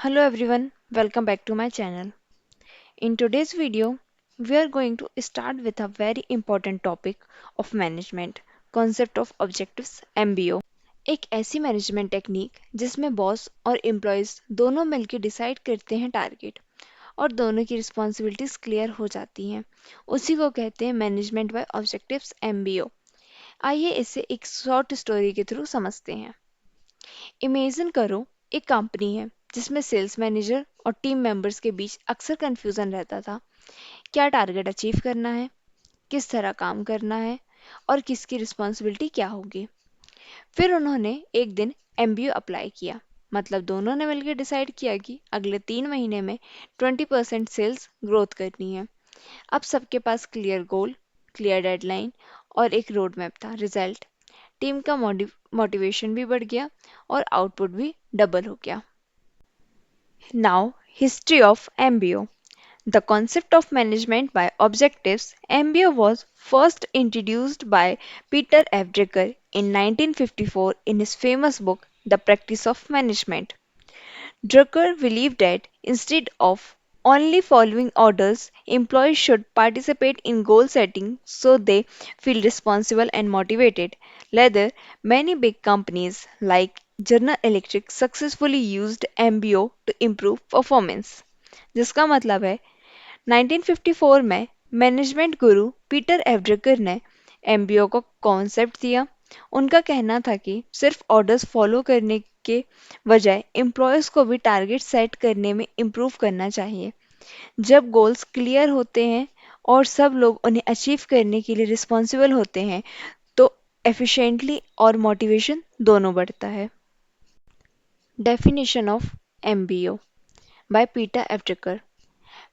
Hello everyone, welcome back to my channel. In today's video, we are going to start with a very important topic of management, concept of objectives MBO. एक ऐसी management technique जिसमें boss और employees दोनों मिलकर decide करते हैं target और दोनों की रिस्पॉन्सिबिलिटीज क्लियर हो जाती हैं। उसी को कहते हैं मैनेजमेंट बाय ऑब्जेक्टिव्स MBO। आइए इसे एक शॉर्ट स्टोरी के थ्रू समझते हैं। इमेजिन करो एक कंपनी है जिसमें सेल्स मैनेजर और टीम मेंबर्स के बीच अक्सर कंफ्यूजन रहता था। क्या टारगेट अचीव करना है, किस तरह काम करना है और किसकी रिस्पॉन्सिबिलिटी क्या होगी। फिर उन्होंने एक दिन MBO अप्लाई किया, मतलब दोनों ने मिलकर डिसाइड किया कि अगले 3 महीने में 20% सेल्स ग्रोथ करनी है। अब सबके पास क्लियर गोल, क्लियर डेडलाइन और एक रोड मैप था। रिजल्ट, टीम का मोटिवेशन भी बढ़ गया और आउटपुट भी डबल हो गया। Now, history of MBO. The concept of management by objectives MBO was first introduced by Peter F. Drucker in 1954 in his famous book The Practice of Management. Drucker believed that instead of only following orders, employees should participate in goal setting so they feel responsible and motivated. Later, many big companies like General Electric successfully used MBO to improve performance. जिसका मतलब है 1954 में management गुरु Peter F Drucker ने MBO को concept दिया। उनका कहना था कि सिर्फ ऑर्डर्स फॉलो करने के बजाय एम्प्लॉयज़ को भी टारगेट सेट करने में इम्प्रूव करना चाहिए। जब गोल्स क्लियर होते हैं और सब लोग उन्हें अचीव करने के लिए रिस्पॉन्सिबल होते हैं तो एफिशिएंटली और मोटिवेशन दोनों बढ़ता है। Definition of MBO by Peter F Drucker.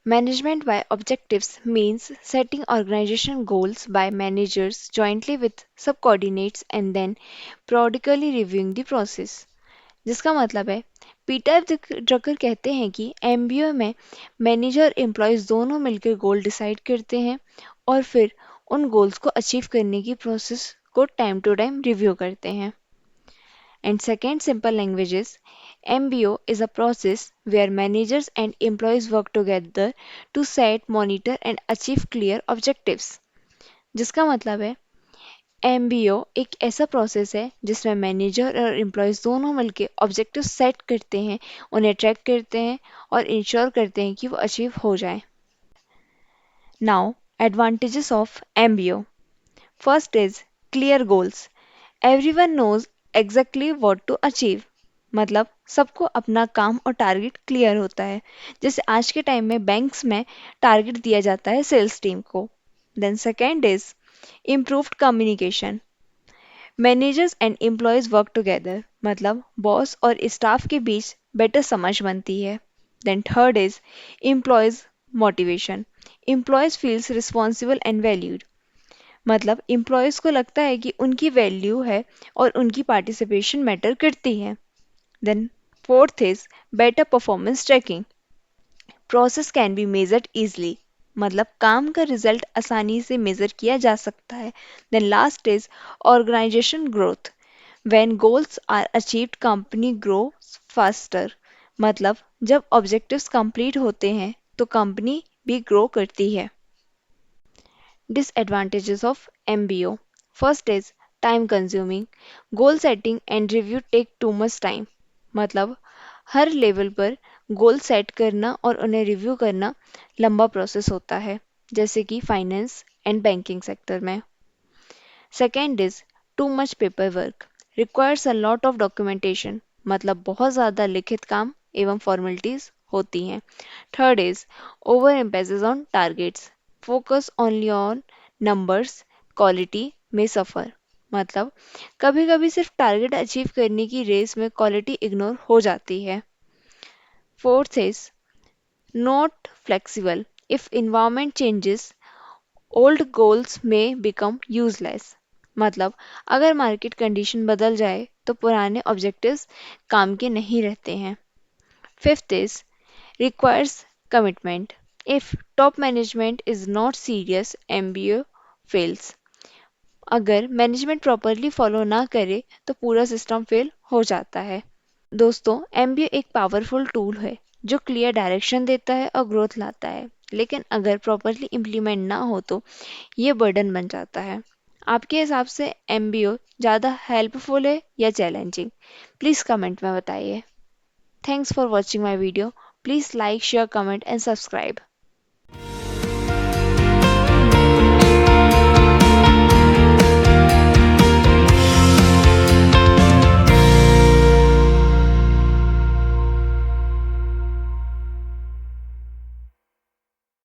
Management by objectives means setting organization goals by managers jointly with subordinates and then periodically reviewing the process. जिसका मतलब है पीटर ड्रकर कहते हैं कि MBO में मैनेजर और एम्प्लॉयज दोनों मिलकर गोल डिसाइड करते हैं और फिर उन गोल्स को अचीव करने की प्रोसेस को टाइम टू टाइम रिव्यू करते हैं। And second simple language is MBO is a process where managers and employees work together to set, monitor and achieve clear objectives. जिसका मतलब है MBO एक ऐसा प्रोसेस है जिसमें मैनेजर और एम्प्लॉयज दोनों मिलकर ऑब्जेक्टिव सेट करते हैं, उन्हें ट्रैक करते हैं और इंश्योर करते हैं कि वो अचीव हो जाए। Now, advantages of MBO. First is clear goals. Everyone knows exactly what to achieve. मतलब सबको अपना काम और टारगेट क्लियर होता है। जैसे आज के टाइम में बैंक्स में टारगेट दिया जाता है सेल्स टीम को। Then second is improved communication. Managers and employees work together, मतलब बॉस और स्टाफ के बीच बेटर समझ बनती है। Then third is employees motivation. Employees feels responsible and valued, मतलब एम्प्लॉयज़ को लगता है कि उनकी वैल्यू है और उनकी पार्टिसिपेशन मैटर करती है। Then fourth is better performance tracking. Process can be measured easily, मतलब काम का रिजल्ट आसानी से मेजर किया जा सकता है। Then last is organisation growth. When goals are achieved company grow faster, मतलब जब ऑब्जेक्टिव्स कंप्लीट होते हैं तो कंपनी भी ग्रो करती है। Disadvantages of MBO. First is time consuming. Goal setting and review take too much time. मतलब हर level पर गोल सेट करना और उन्हें रिव्यू करना लंबा प्रोसेस होता है, जैसे कि फाइनेंस एंड बैंकिंग सेक्टर में। Second is too much paper work, requires a lot of documentation, मतलब बहुत ज़्यादा लिखित काम एवं फॉर्मेलिटीज होती हैं। Third is over emphasis on targets, focus only on numbers, quality में सफ़र, मतलब कभी कभी सिर्फ टारगेट अचीव करने की रेस में क्वालिटी इग्नोर हो जाती है। Fourth is not flexible, if environment changes old goals में बिकम यूजलेस, मतलब अगर मार्केट कंडीशन बदल जाए तो पुराने ऑब्जेक्टिव्स काम के नहीं रहते हैं। Fifth is requires commitment. If top management is not serious, MBO fails. अगर मैनेजमेंट प्रॉपरली फॉलो ना करे तो पूरा सिस्टम फेल हो जाता है। दोस्तों, MBO एक पावरफुल टूल है जो क्लियर डायरेक्शन देता है और ग्रोथ लाता है। लेकिन अगर प्रॉपरली इम्प्लीमेंट ना हो तो ये बर्डन बन जाता है। आपके हिसाब से एमबीओ ज़्यादा हेल्पफुल है या चैलेंजिंग? प्लीज़ कमेंट में बताइए। Thanks for watching my video. Please like, share, comment and subscribe.